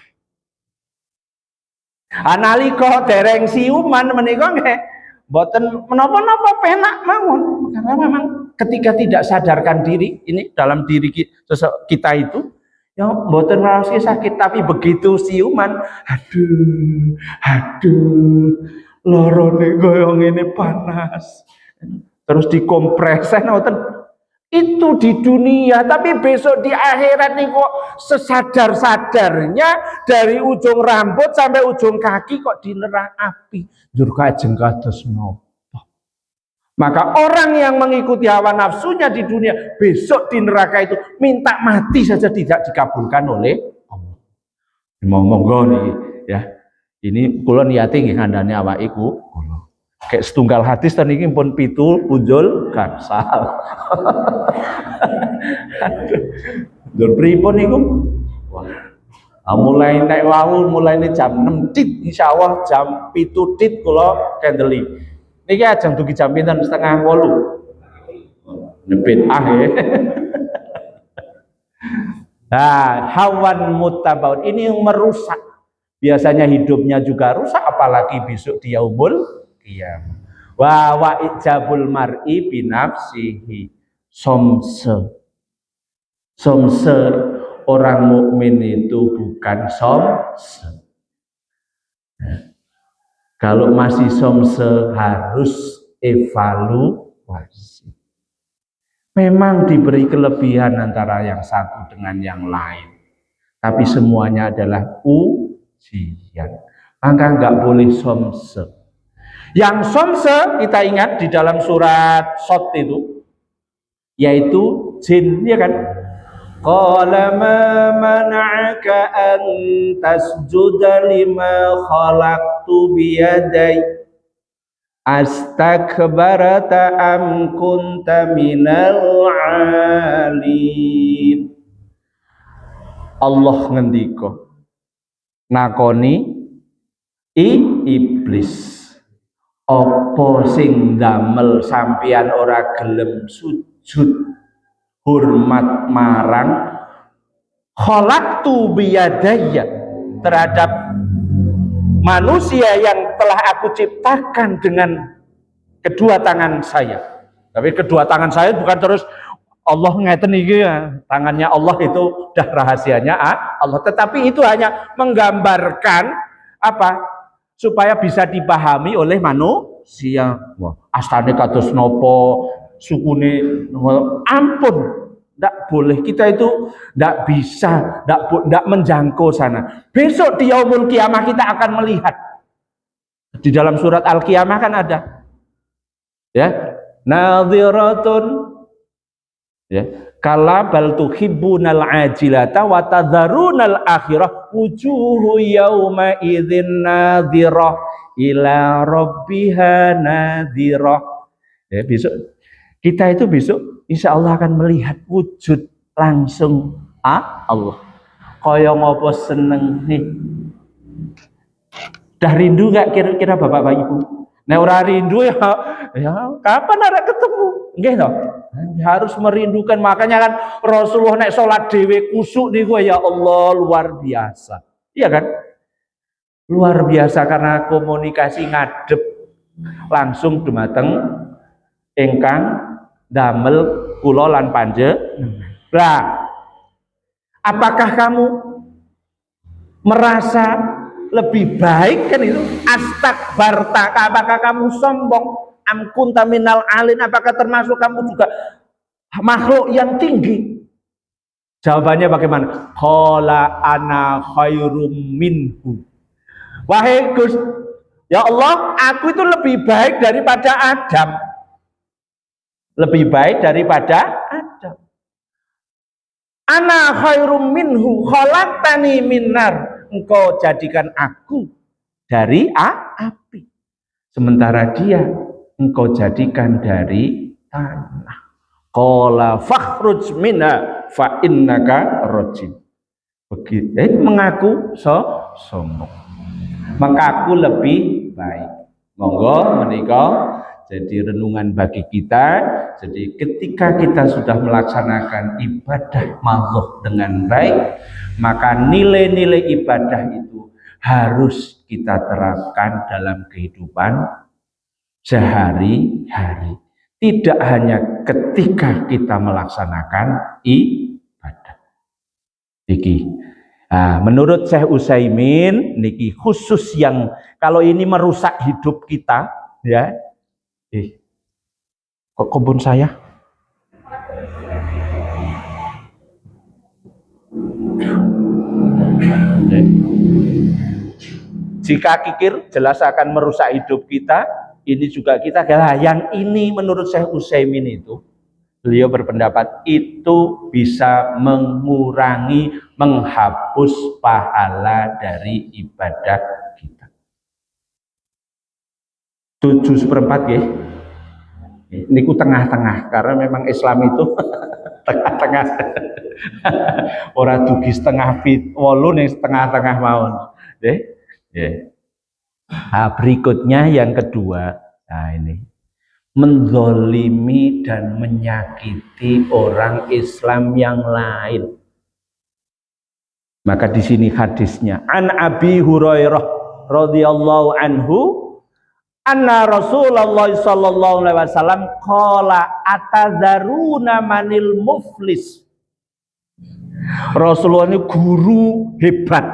Analika dereng siuman menika nggih mboten menapa-napa penak mawon, karena memang ketika tidak sadarkan diri ini dalam diri kita itu ya mboten ngrasake sakit, tapi begitu siuman aduh lorone koyo ngene panas terus dikompres ngoten. Itu di dunia, tapi besok di akhirat nih kok sesadar-sadarnya dari ujung rambut sampai ujung kaki kok di neraka api. Durga ajeng kados napa. Maka orang yang mengikuti hawa nafsunya di dunia, besok di neraka itu minta mati saja tidak dikabulkan oleh Allah. Monggo nih ya. Ini kula niate nggih ngandhani awake kula. Kayak setunggal hadis tadi ini pun pitul punjul gansal. Dur pripun niku? Wah. Mulai nek wau mulai jam 6 tit insyaallah jam 7 tit kula kendeli. Niki ajeng dugi jam pinten 7:30. Nyepit ya. Nah, hawan mutabaun ini yang merusak. Biasanya hidupnya juga rusak, apalagi besok di yaumul qiyamah. Wa ijabul mar'i binafsihi. Somse orang mukmin itu bukan somse. Kalau masih somse harus evaluasi. Memang diberi kelebihan antara yang satu dengan yang lain, tapi semuanya adalah ujian. Maka nggak boleh somse. Yang somse kita ingat di dalam surat Shad itu, yaitu jin, ya kan? Qala ma mana'aka an tasjuda lima khalaqtu biyadai astakbarata am kunta minal alim. Allah ngendika nakoni iblis, apa sing damel sampeyan ora gelem sujud hormat marang khalaqtu biyadaya, terhadap manusia yang telah aku ciptakan dengan kedua tangan saya. Tapi kedua tangan saya bukan terus Allah ngeten iki ya, tangannya Allah itu dah rahasianya Allah, tetapi itu hanya menggambarkan apa? Supaya bisa dipahami oleh manusia. Wah, astane kados nopo, sukune ampun, ndak boleh, kita itu ndak bisa, ndak menjangkau sana. Besok di yaumul kiamah kita akan melihat. Di dalam surat Al-Qiyamah kan ada. Ya, nadhiratun, ya, kala bal tuhibbunal ajilata wa tadharunal akhirah wujuhu yauma idzin nadhirah ila rabbiha nadhirah. Ya, besok kita itu besok insya Allah akan melihat wujud langsung Allah. Kaya ngopo seneng nih. Dah rindu gak kira-kira Bapak Ibu? Nek ora rindu ya kapan arek ketemu? Nggih toh? Harus merindukan, makanya kan Rasulullah nek salat dhewe kusuk niku ya Allah luar biasa. Iya kan? Luar biasa karena komunikasi ngadep langsung dumateng ingkang damel kula lan panjenengan. Apakah kamu merasa lebih baik kan itu? Astakbarta, apakah kamu sombong? Amkunta minal alin, apakah termasuk kamu juga makhluk yang tinggi? Jawabannya bagaimana? Qala ana khairum minhu. Wahai Gus, ya Allah, aku itu lebih baik daripada Adam. Lebih baik daripada Adam. Ana khairum minhu khalaqtani minnar. Engkau jadikan aku dari api. Sementara dia engkau jadikan dari tanah. Qala fakhruj minha fa innaka rajim. Begitu mengaku sombong. Maka aku lebih baik. Monggo menika jadi renungan bagi kita. Jadi ketika kita sudah melaksanakan ibadah makhluk dengan baik, maka nilai-nilai ibadah itu harus kita terapkan dalam kehidupan sehari-hari. Tidak hanya ketika kita melaksanakan ibadah. Menurut Syekh Utsaimin niki khusus yang kalau ini merusak hidup kita, ya. Kok kebun saya? Jika kikir jelas akan merusak hidup kita, ini juga kita. Yang ini menurut Syekh Utsaimin itu, beliau berpendapat itu bisa mengurangi, menghapus pahala dari ibadah kita. 7/4 ya. Niku tengah-tengah karena memang Islam itu tengah-tengah. Ora dugi setengah 8 ning setengah-tengah mawon. Nggih. Berikutnya yang kedua. Nah ini menzolimi dan menyakiti orang Islam yang lain. Maka di sini hadisnya an Abi Hurairah radhiyallahu anhu anna Rasulullah sallallahu alaihi wasallam qala atadzaruna manil muflis. Rasulullah ini guru hebat.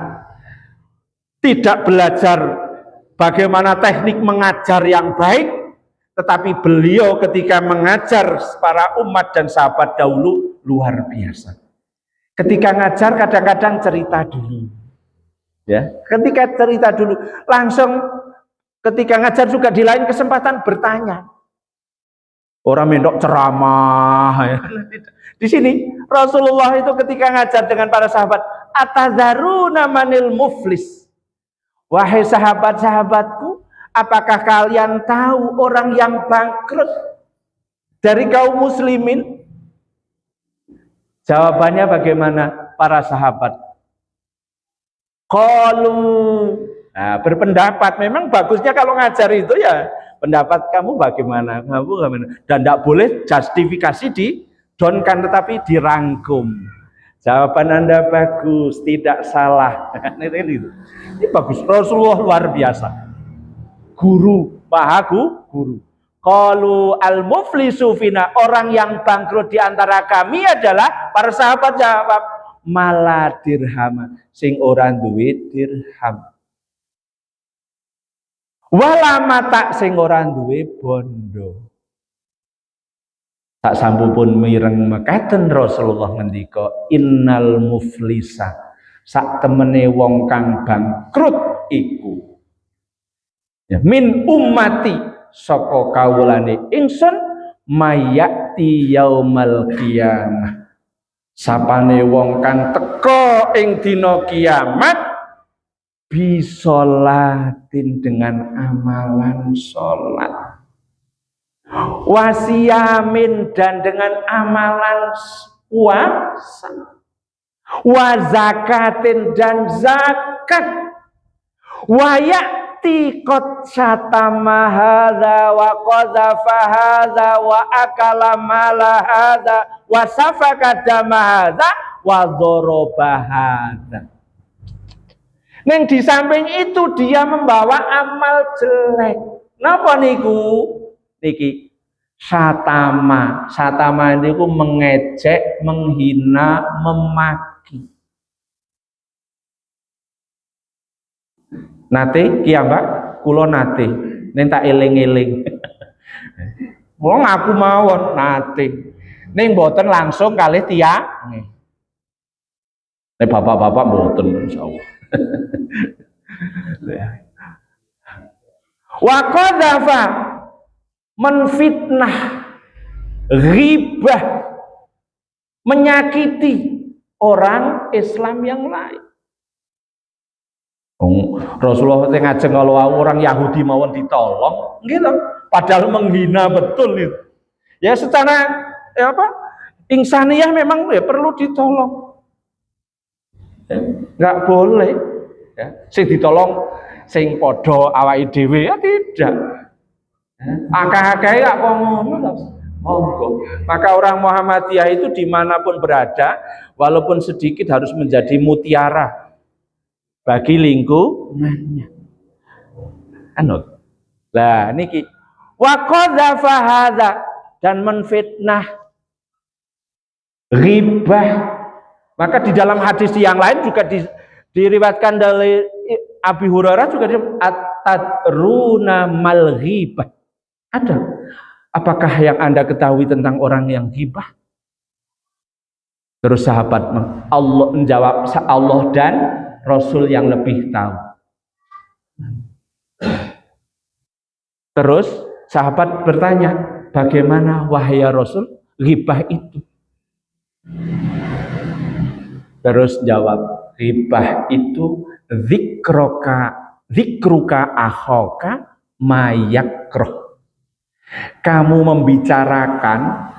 Tidak belajar bagaimana teknik mengajar yang baik, tetapi beliau ketika mengajar para umat dan sahabat dahulu luar biasa. Ketika ngajar kadang-kadang cerita dulu. Ya, ketika cerita dulu langsung. Ketika ngajar juga di lain kesempatan bertanya. Orang mendok ceramah. Ya. Di sini Rasulullah itu ketika ngajar dengan para sahabat, atadzaruna manil muflis. Wahai sahabat-sahabatku, apakah kalian tahu orang yang bangkrut dari kaum muslimin? Jawabannya bagaimana para sahabat? Qalu. Nah, berpendapat memang bagusnya kalau ngajar itu ya pendapat kamu bagaimana, dan tidak boleh justifikasi didonkan tetapi dirangkum. Jawaban Anda bagus, tidak salah. Ini bagus. Rasulullah luar biasa. Guru, maha guru. Qalu al-muflisu fina, orang yang bangkrut di antara kami adalah para sahabat jawab mala dirham, sing ora duwe dirham. Wala mata sing ora duwe bondo. Tak sampun mireng mekaten Rasulullah ngendika innal muflisa, sak temene wong kang bangkrut iku ya min ummati saka kawulane ingsun mayati yaumal qiyamah, sapane wong kang teka ing dina kiamat bisolatin dengan amalan sholat, wasiyamin dan dengan amalan puasa, wa zakatin dan zakat, wa ya'ti qad syatama hadza wa qadhafa hadza wa akala mala hadza wa safaka dama hadza wa dzaraba hadza. Neng di samping itu dia membawa amal jelek. Napa niku? Niki satama. Satama niku mengejek, menghina, memaki. Nate ki Mbak, kula nate. Ning tak eling-eling. Wong aku mawon nate. Ning mboten langsung kalih tiyang. Nek bapak-bapak mboten insyaallah. Wa qadzafa menfitnah, ghibah, menyakiti orang Islam yang lain. Rasulullah ngajeng kalau orang Yahudi mawon ditolong, gitu. Padahal menghina betul itu. Ya secara insaniyah memang perlu ditolong. Nggak boleh. Ya, sing ditolong sing podo awake dhewe ya tidak. Akeh-akeh gak ngono. Maka orang Muhammadiyah itu dimanapun berada, walaupun sedikit harus menjadi mutiara bagi lingkungannya. Lah niki wa qadzafa hadza dan menfitnah, ghibah. Maka di dalam hadis yang lain juga diriwayatkan dari Abi Hurairah juga at-tadruna mal ghibah. Ada. Apakah yang Anda ketahui tentang orang yang ghibah? Terus sahabat Allah menjawab, Allah dan Rasul yang lebih tahu. Terus sahabat bertanya, bagaimana wahai Rasul ghibah itu? Terus jawab, ghibah itu zikruka akhoka mayakroh. Kamu membicarakan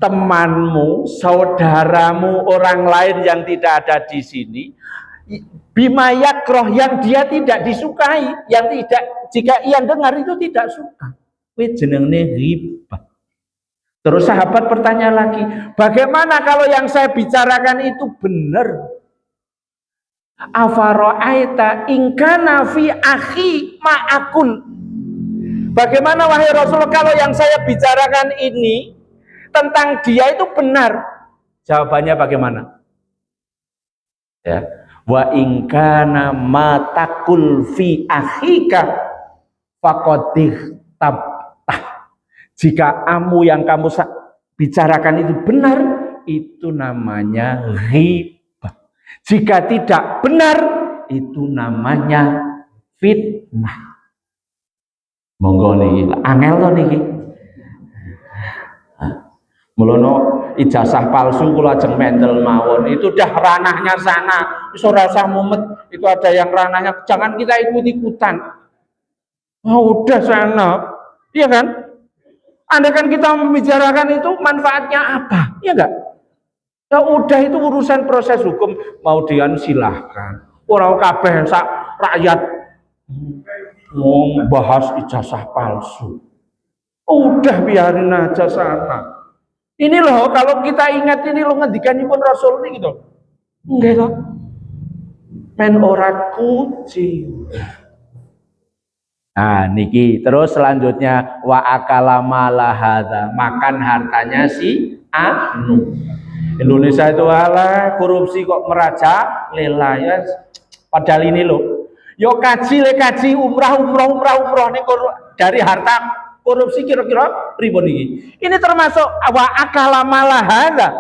temanmu, saudaramu, orang lain yang tidak ada di sini, bimayakroh, yang dia tidak disukai, yang tidak, jika ia dengar itu tidak suka. Kuwi jenenge ghibah. Terus sahabat bertanya lagi, bagaimana kalau yang saya bicarakan itu benar? Afara'aita in kana fi akhi ma'akul. Bagaimana wahai Rasul kalau yang saya bicarakan ini tentang dia itu benar? Jawabannya bagaimana? Ya, wa in kana matakul fi akhika faqadih tabtah. Jika yang kamu bicarakan itu benar, itu namanya ghibah. Jika tidak benar, itu namanya fitnah. Monggo niki, angel to niki. Mulono ijazah palsu kula ajeng mendel mawon. Itu dah ranahnya sana. Wis ora usah mumet. Itu ada yang ranahnya, jangan kita ikut-ikutan. Oh, udah sana. Iya kan? Andaikan kita membicarakan itu manfaatnya apa? Iya enggak? Ya udah, itu urusan proses hukum. Mau dian silahkan. Orang kabeh sak rakyat mau bahas ijazah palsu. Udah biarin aja sana. Ini loh, kalau kita ingat ini loh ngendikanipun Rasul ini gitu. Enggak loh. Men ora kucing. Nah niki terus selanjutnya wa akala mala hadza, makan hartanya si anu. Indonesia itu ala korupsi kok meraja lela ya. Padahal ini loh, yo kaji umrah nih dari harta korupsi kira-kira pripun iki. Ini termasuk wa akala mala hadza,